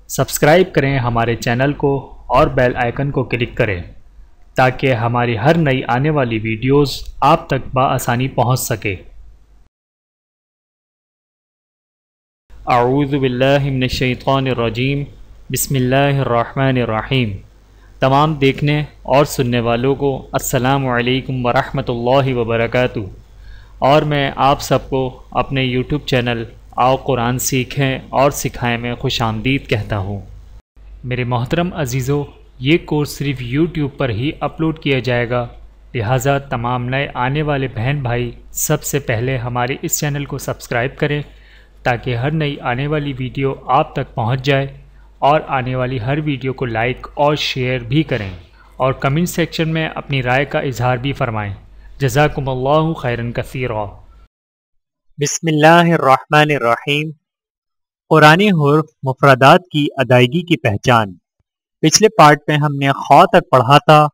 Subscribe کریں ہمارے channel کو اور بیل آئیکن کو کلک کریں تاکہ ہماری ہر نئی آنے والی ویڈیوز آپ تک بآسانی پہنچ سکے۔ اعوذ باللہ من الشیطان الرجیم، بسم اللہ الرحمن الرحیم۔ تمام دیکھنے اور سننے والوں کو السلام علیکم ورحمۃ اللہ وبرکاتہ، اور میں آپ سب کو اپنے یوٹیوب چینل آؤ قرآن سیکھیں اور سکھائیں میں خوش آمدید کہتا ہوں۔ میرے محترم عزیزو، یہ کورس صرف یوٹیوب پر ہی اپلوڈ کیا جائے گا، لہٰذا تمام نئے آنے والے بہن بھائی سب سے پہلے ہمارے اس چینل کو سبسکرائب کریں تاکہ ہر نئی آنے والی ویڈیو آپ تک پہنچ جائے، اور آنے والی ہر ویڈیو کو لائک اور شیئر بھی کریں، اور کمنٹ سیکشن میں اپنی رائے کا اظہار بھی فرمائیں۔ جزاکم اللہ خیرا کثیرا۔ بسم اللہ الرحمن الرحیم۔ قرآنی حروف مفردات کی ادائیگی کی پہچان۔ پچھلے پارٹ میں ہم نے خ تک پڑھا تھا،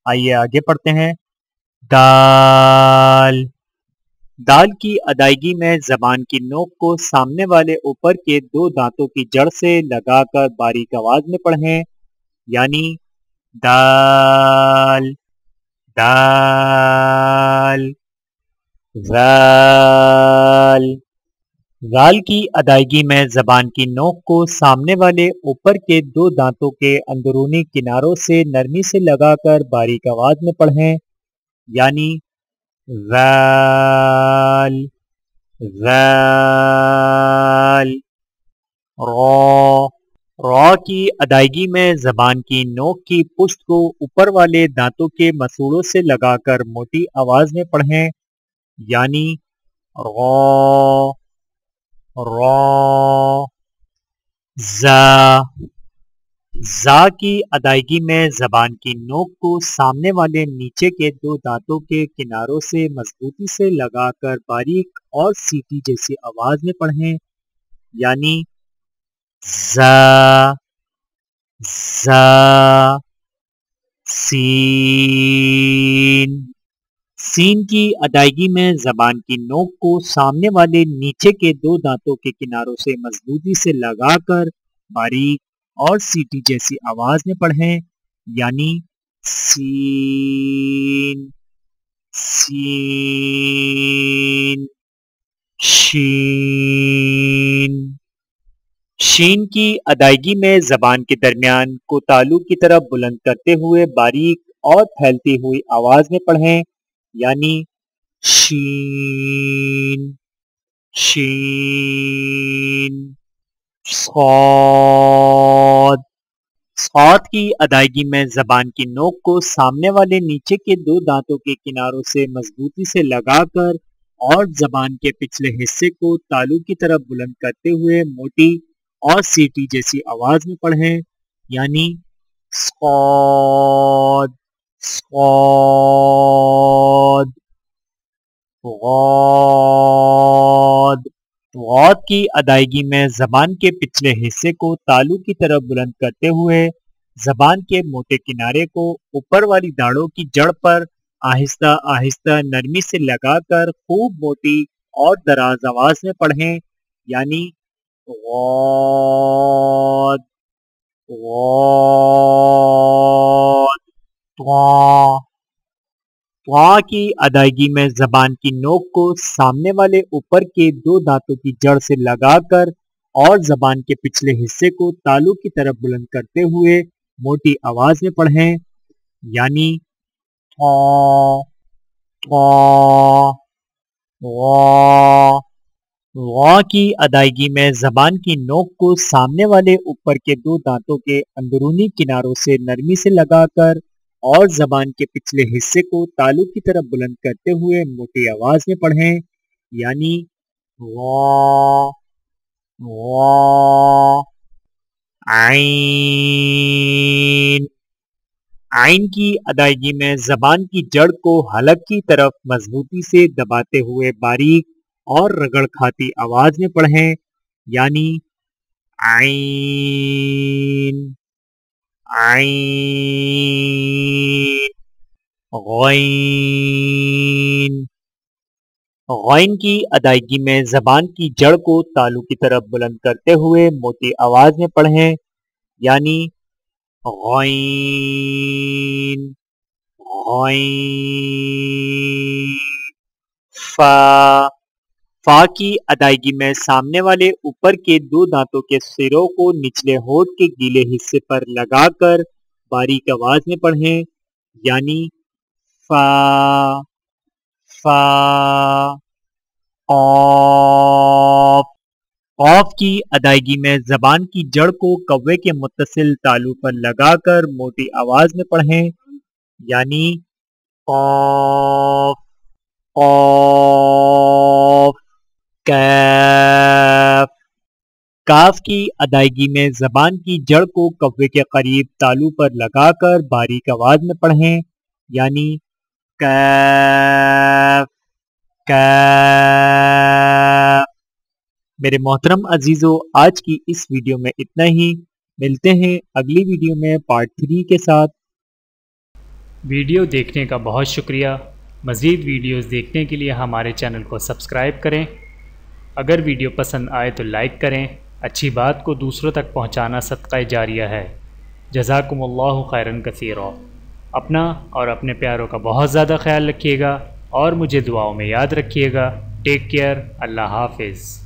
آئیے آگے پڑھتے ہیں۔ دال۔ دال کی ادائیگی میں زبان کی نوک کو سامنے والے اوپر کے دو دانتوں کی جڑ سے لگا کر باریک آواز میں پڑھیں، یعنی دال دال۔ ذال۔ ذال کی ادائیگی میں زبان کی نوک کو سامنے والے اوپر کے دو دانتوں کے اندرونی کناروں سے نرمی سے لگا کر باریک آواز میں پڑھیں، یعنی ذال ذال۔ را۔ را کی ادائیگی میں زبان کی نوک کی پشت کو اوپر والے دانتوں کے مسوڑوں سے لگا کر موٹی آواز میں پڑھیں، یعنی را را۔ زا۔ زا کی ادائیگی میں زبان کی نوک کو سامنے والے نیچے کے دو دانتوں کے کناروں سے مضبوطی سے لگا کر باریک اور سیٹی جیسی آواز میں پڑھیں، یعنی زا زا۔ سین۔ سین کی ادائیگی میں زبان کی نوک کو سامنے والے نیچے کے دو دانتوں کے کناروں سے مضبوطی سے لگا کر باریک اور سیٹی جیسی آواز میں پڑھیں، یعنی سین سین۔ شین۔ شین کی ادائیگی میں زبان کے درمیان کو تالو کی طرف بلند کرتے ہوئے باریک اور پھیلتی ہوئی آواز میں پڑھیں، یعنی شین شین۔ صاد۔ صاد کی ادائیگی میں زبان کی نوک کو سامنے والے نیچے کے دو دانتوں کے کناروں سے مضبوطی سے لگا کر اور زبان کے پچھلے حصے کو تالو کی طرف بلند کرتے ہوئے موٹی اور سیٹی جیسی آواز میں پڑھیں، یعنی صاد صاد۔ غاد۔ غاد کی ادائیگی میں زبان کے پچھلے حصے کو تالو کی طرف بلند کرتے ہوئے زبان کے موٹے کنارے کو اوپر والی داڑوں کی جڑ پر آہستہ آہستہ نرمی سے لگا کر خوب موٹی اور دراز آواز میں پڑھیں، یعنی غاد غاد۔ طا۔ طا کی ادائیگی میں زبان کی نوک کو سامنے والے اوپر کے دو دانتوں کی جڑ سے لگا کر اور زبان کے پچھلے حصے کو تالو کی طرف بلند کرتے ہوئے موٹی آواز میں پڑھیں، یعنی طا طا۔ غا۔ غا کی ادائیگی میں زبان کی نوک کو سامنے والے اوپر کے دو دانتوں کے اندرونی کناروں سے نرمی سے لگا کر اور زبان کے پچھلے حصے کو تالو کی طرف بلند کرتے ہوئے موٹی آواز میں پڑھیں، یعنی غا غا۔ عین۔ عین کی ادائیگی میں زبان کی جڑ کو حلق کی طرف مضبوطی سے دباتے ہوئے باریک اور رگڑ کھاتی آواز میں پڑھیں، یعنی عین عین۔ غین۔ غین کی ادائیگی میں زبان کی جڑ کو تالو کی طرف بلند کرتے ہوئے موٹی آواز میں پڑھیں، یعنی غین غین فا کی ادائیگی میں سامنے والے اوپر کے دو دانتوں کے سروں کو نچلے ہونٹ کے گیلے حصے پر لگا کر باریک آواز میں پڑھیں، یعنی فا فا قاف قاف کی ادائیگی میں زبان کی جڑ کو کوے کے متصل تالو پر لگا کر موٹی آواز میں پڑھیں، یعنی قاف قاف کاف کاف کی ادائیگی میں زبان کی جڑ کو کوے کے قریب تالو پر لگا کر باریک آواز میں پڑھیں، یعنی کاف کاف۔ میرے محترم عزیزو، آج کی اس ویڈیو میں اتنا ہی، ملتے ہیں اگلی ویڈیو میں پارٹ 3 کے ساتھ۔ ویڈیو دیکھنے کا بہت شکریہ۔ مزید ویڈیوز دیکھنے کے لیے ہمارے چینل کو سبسکرائب کریں۔ اگر ویڈیو پسند آئے تو لائک کریں۔ اچھی بات کو دوسروں تک پہنچانا صدقہ جاریہ ہے۔ جزاکم اللہ خیرا کثیرا۔ اپنا اور اپنے پیاروں کا بہت زیادہ خیال رکھیے گا اور مجھے دعاؤں میں یاد رکھیے گا۔ Take care. اللہ حافظ۔